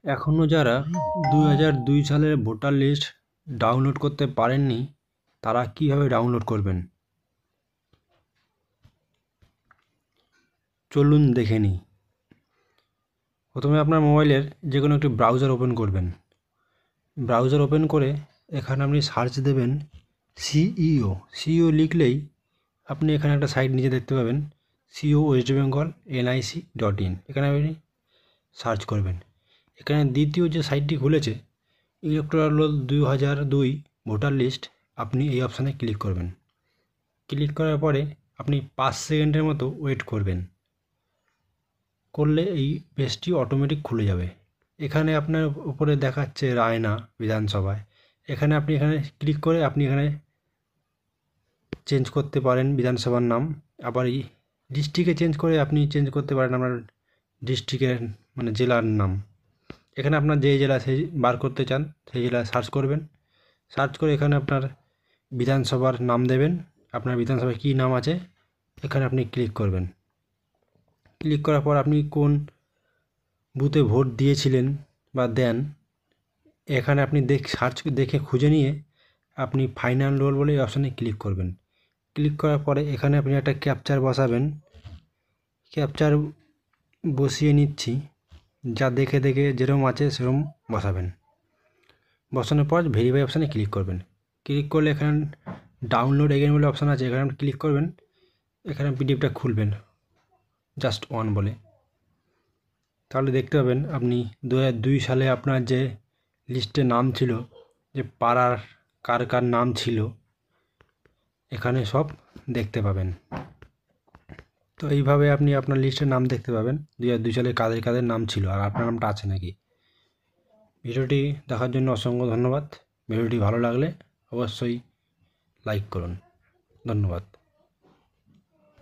এখনও যারা 2002 সালের ভোটার লিস্ট ডাউনলোড করতে পারেননি তারা কিভাবে ডাউনলোড করবেন চলুন দেখে নিই। প্রথমে আপনার মোবাইলের যে কোনো একটি ব্রাউজার ওপেন করবেন। ব্রাউজার ওপেন করে এখানে আপনি সার্চ দেবেন সিইও লিখলেই আপনি এখানে একটা সাইট নিচে দেখতে পাবেন সিইও ওয়েস্ট বেঙ্গল NIC.in। এখানে আপনি সার্চ করবেন। এখানে দ্বিতীয় যে সাইটটি খুলেছে ইলেকটোরাল রোল 2002 ভোটার লিস্ট, আপনি এই অপশানে ক্লিক করবেন। ক্লিক করার পরে আপনি 5 সেকেন্ডের মতো ওয়েট করবেন। করলে এই পেজটি অটোমেটিক খুলে যাবে। এখানে আপনার উপরে দেখাচ্ছে রায়না বিধানসভায়। এখানে ক্লিক করে আপনি এখানে চেঞ্জ করতে পারেন বিধানসভার নাম। আবার এই ডিস্ট্রিক্টে চেঞ্জ করে আপনি চেঞ্জ করতে পারেন আপনার ডিস্ট্রিক্টের মানে জেলার নাম। এখানে আপনার যে জেলা সেই বার করতে চান সেই জেলা সার্চ করবেন। সার্চ করে এখানে আপনার বিধানসভার নাম দেবেন। আপনার বিধানসভায় কী নাম আছে এখানে আপনি ক্লিক করবেন। ক্লিক করার পর আপনি কোন বুথে ভোট দিয়েছিলেন বা দেন এখানে আপনি সার্চ দেখে খুঁজে নিয়ে আপনি ফাইনাল রোল বলে এই অপশানে ক্লিক করবেন। ক্লিক করার পরে এখানে আপনি একটা ক্যাপচার বসাবেন। ক্যাপচার বসিয়ে নিচ্ছি, যা দেখে যেরকম আছে সেরকম বসাবেন। বসানোর পর ভেরিফাই অপশানে ক্লিক করবেন। ক্লিক করলে এখানে ডাউনলোড এগেন বলে অপশান আছে, এখানে আপনি ক্লিক করবেন। এখানে পিডিএফটা খুলবেন জাস্ট ওয়ান বলে, তাহলে দেখতে পাবেন আপনি 2002 সালে আপনার যে লিস্টে নাম ছিল, যে পাড়ার কার কার নাম ছিল এখানে সব দেখতে পাবেন। তো এইভাবে আপনি আপনার লিস্টের নাম দেখতে পাবেন 2002 সালে কাদের কাদের নাম ছিল আর আপনার নামটা আছে নাকি। ভিডিওটি দেখার জন্য অসংখ্য ধন্যবাদ। ভিডিওটি ভালো লাগলে অবশ্যই লাইক করুন। ধন্যবাদ।